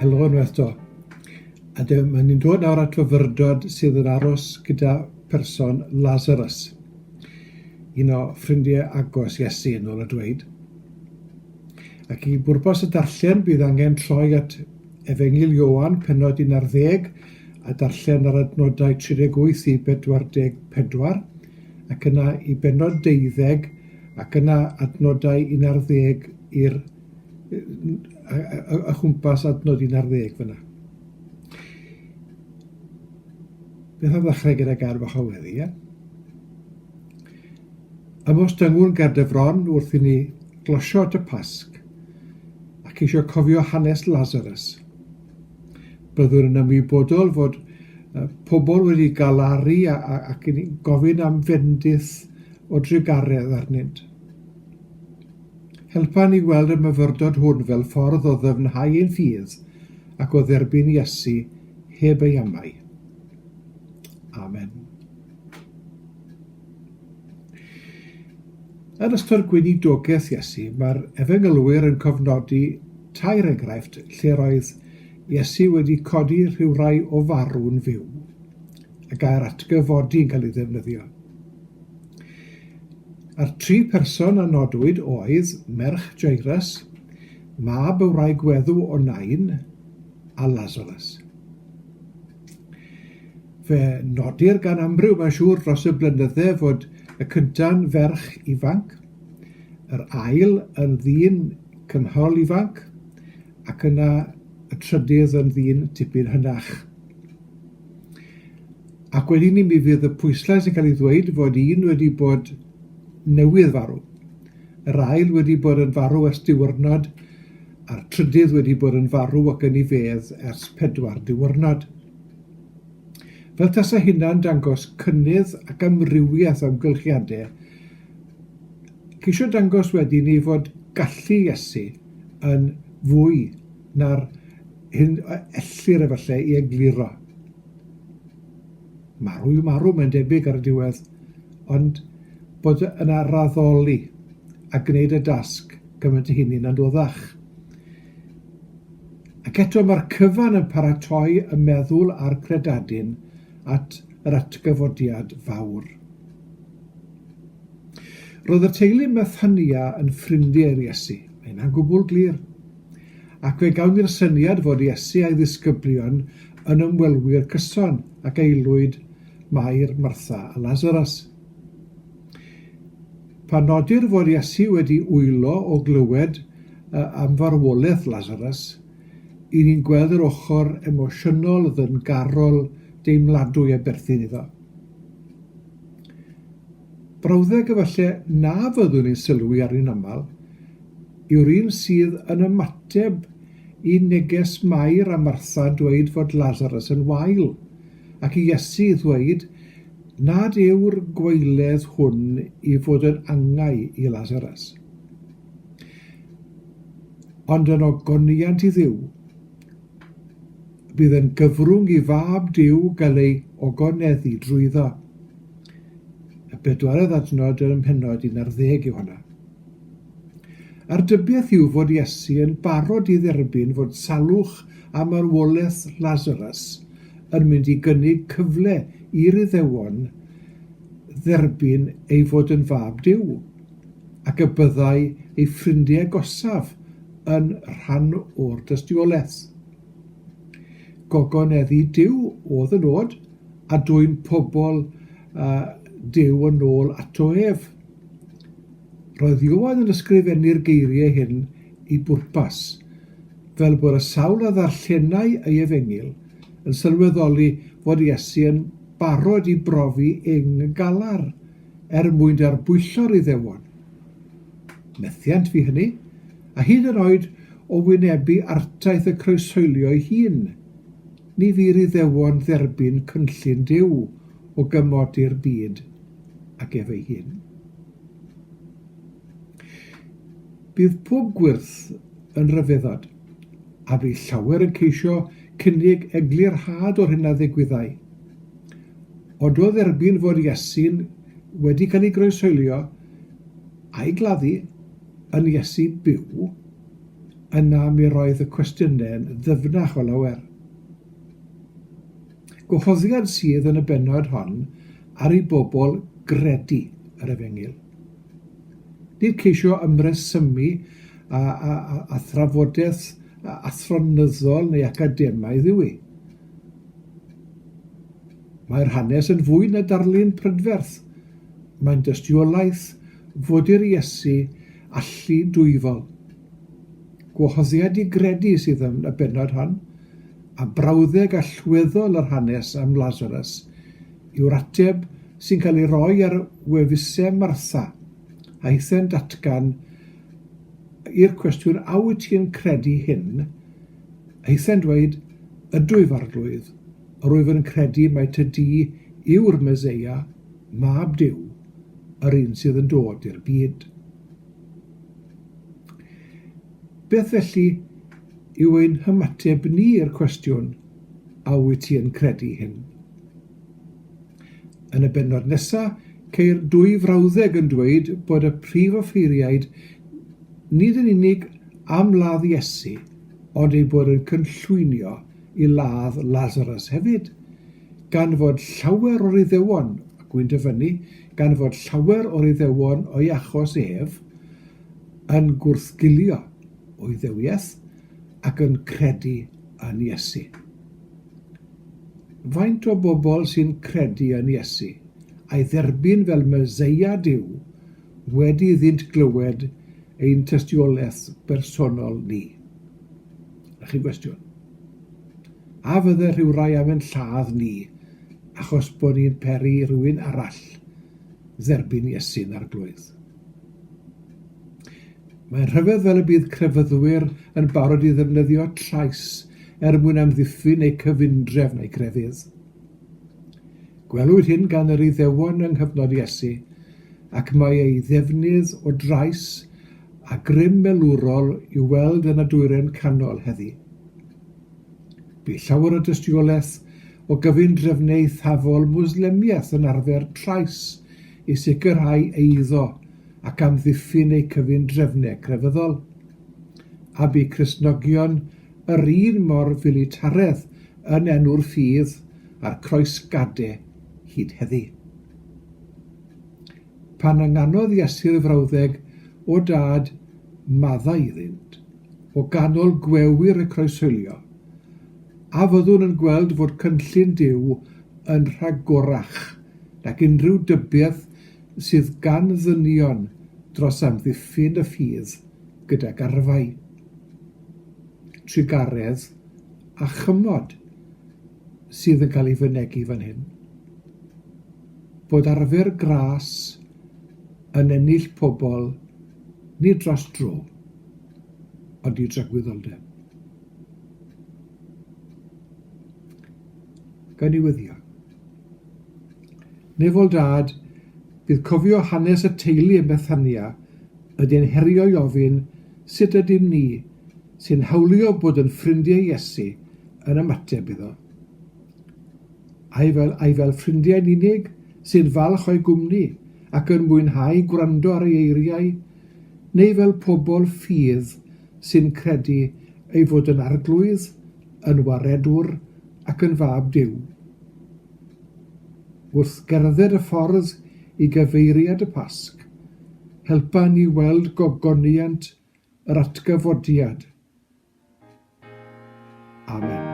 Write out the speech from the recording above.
Helo unwaith to. A maen ni'n dod nawr at fyfyrdod sydd yn aros gyda person Lazarus, un o ffrindiau agos Iesu yn ôl y dweud. Ac i bwrpas y darllen bydd angen troi at Efengil Ioan, pennod 11, a darllen ar adnodau 38 i 44, ac yna i bennod 12, ac yna adnodau 11 i'r y chwmpas adnod 11 fyna. Beth am ddechrau gyda gair bach o weddi, ie? Ymos dyngwn Gaerdyfron wrth i ni glosio at y Pasg, ac eisiau cofio hanes Lazarus. Byddwn yn ymwybodol fod pobl wedi galaru ac yn gofyn am fendith o drigaredd arnynt. Helpa ni weld y myfyrdod hwn fel ffordd o ddyfnhau ein ffydd ac o dderbyn Iesu heb ei amau. Amen. Yn ystod gweinidogaeth Iesu, mae'r Efengylwyr yn cofnodi tair enghraifft lle roedd Iesu wedi codi rhyw rai o farw'n fyw, a gair atgyfodi yn cael ei ddefnyddio. A'r tri person a nodwyd oedd merch Jairus, mab y wraig weddw o Nain, a Lazarus. Fe nodir gan amryw mae'n siŵr dros y blynydde fod y cynta'n ferch ifanc, yr ail yn ddyn cynhol ifanc, ac yna y trydydd yn ddyn tipyn hynach. Ac wedyn ni mi fydd y pwyslais yn cael ei ddweud fod un wedi bod newydd farw, yr ail wedi bod yn farw ers diwrnod, a'r trydydd wedi bod yn farw ac yn ei fedd ers 4 diwrnod. Fel tasa hynna'n dangos cynnydd ac amrywiaeth o amgylchiadau, ceisio dangos wedyn ni fod gallu Iesu yn fwy na'r hyn ellir efallai i egluro. Marw yw marw, mae'n debyg ar y diwedd, ond bod yna raddoli a gwneud y dasg gymaint y hynny'n anoddach. Ac eto mae'r cyfan yn paratoi y meddwl a'r credadun at yr atgyfodiad fawr. Roedd y teulu Methania yn ffrindiau'r Iesu. Mae hynna'n gwbl glir. Ac fe gawn ni'r syniad fod Iesu a'i ddisgyblion yn ymwelwyr cyson ac aelwyd Mair, Martha a Lazarus. Pan nodir fod Iesu wedi wylo o glywed am farwolaeth Lazarus, i ni'n gweld yr ochr emosiynol ddynggarol deimladwy a berthyn iddo. Brawddeg efallai na fyddwn ni'n sylwi ar un aml, yw'r un sydd yn ymateb i neges Mair a Martha dweud fod Lazarus yn wael, ac i Iesu ddweud nad yw'r gweiledd hwn i fod yn angau i Lazarus. Ond yn ogoniant i Dduw, bydd yn gyfrwng i fab Duw gael ei ogoneddu drwyddo. Y 4 adnod yn pennod 11 yw hwnna. A'r dybiaeth yw fod Iesu yn barod i dderbyn fod salwch am arwolaeth Lazarus yn mynd i gynnig cyfle i'r Iddewon dderbyn ei fod yn fab Duw, ac y byddai ei ffrindiau gosaf yn rhan o'r dystiolaeth. Gogoneddu Duw oedd yn od, a dwy'n pobl Duw yn ôl ato ef. Roedd Ioan yn ysgrifennu'r geiriau hyn i bwrpas, fel bod y sawl a ddarllenau ei Efengil yn sylweddoli fod Iesu yn barod i brofi galar mwyn darbwyllo'r Iddewon. Methiant fi hynny, a hyd yn oed o wynebu artaeth y croeshoelio ei hun, ni fy'r Iddewon dderbyn cynllun Duw o gymodi'r byd ac ef ei hun. Bydd pob gwirth yn ryfeddod, a bydd llawer yn ceisio cynnig eglurhad o'r hynna ddigwyddau. Ond o dderbyn fod Iesu'n wedi cael ei groeshoelio a'i gladdu yn Iesu byw, yna mi roedd y cwestiynau'n ddyfnach o lawer. Gwahoddiad sydd yn y bennod hon ar ei bobl gredu yr Efengyl. Nid ceisio ymresymu a thrafodaeth athronyddol neu academaidd yw ei. Mae'r hanes yn fwy na darlun prydferth. Mae'n dystiolaeth fod i'r Iesu allu dwyfol. Gwahoddiad i gredu sydd yn y bennod hon, a brawddeg allweddol yr hanes am Lazarus yw'r ateb sy'n cael ei roi ar wefusau Martha, a eithau'n datgan i'r cwestiwn a wyt ti'n credu hyn, a eithau'n dweud ydw i farglwydd, rwyf yn credu mai tydi yw'r Meseia, mab Duw, yr un sydd yn dod i'r byd. Beth felly yw ein hymateb ni i'r cwestiwn a wyt ti'n credu hyn? Yn y bennod nesaf, ceir dwy frawddeg yn dweud bod y prif offeiriaid nid yn unig am ladd Iesu, ond ei bod yn cynllwynio i ladd Lazarus hefyd, gan fod llawer o'r Iddewon, ac wy'n dyfynnu, gan fod llawer o'r Iddewon o'i achos ef yn gwrthgilio o'i ddewiaeth ac yn credu yn Iesu. Faint o bobl sy'n credu yn Iesu a'i dderbyn fel Meseia Duw wedi iddynt glywed ein tystiolaeth bersonol ni? Ych chi'n gwestiwn? A fydde rhyw rai am yn lladd ni achos bod ni'n peri rhywun arall dderbyn Iesu'n arglwydd? Mae'n rhyfedd fel y bydd crefyddwyr yn barod i ddefnyddio trais mwyn amddiffyn neu cyfundref neu grefydd. Gwelwyd hyn gan yr Iddewon yng nghyfnod Iesu, ac mae ei ddefnydd o drais a grym melwrol i'w weld yn y dwyren canol heddi. Bu llawer o dystiolaeth o gyfundrefnau thafol Mwslemiaeth yn arfer trais i sicrhau eiddo ac amddiffyn eu cyfundrefnau crefyddol, a bu Cristnogion yr un mor filitaredd yn enw'r ffydd a'r croesgadau hyd heddi. Pan ynganodd Iesu'r frawddeg o dad maddau iddynt, o ganol gwewyr y croeswylio, a fyddwn yn gweld fod cynllun Duw yn rhagorach nac unrhyw dybiaeth sydd gan ddynion dros amddiffyn y ffydd gydag arfau, trigaredd a chymod sydd yn cael ei fynegu fan hyn. Bod arfer gras yn ennill pobl nid dros dro, ond i dragwyddoldeb. Gawn ni wyddio. Nefol dad, bydd cofio hanes y teulu yn Bethania ydy'n herio i ofyn sut ydym ni sy'n hawlio bod yn ffrindiau Iesu yn ymateb iddo. Ai fel ffrindiau'n unig sy'n falch o'i gwmni ac yn mwynhau gwrando ar ei eiriau, neu fel pobl ffydd sy'n credu ei fod yn arglwydd, yn waredwr ac yn fab Duw. Wrth gerdded y ffordd i gyfeiriad y Pasg, helpa ni weld gogoniant yr atgyfodiad. Amen.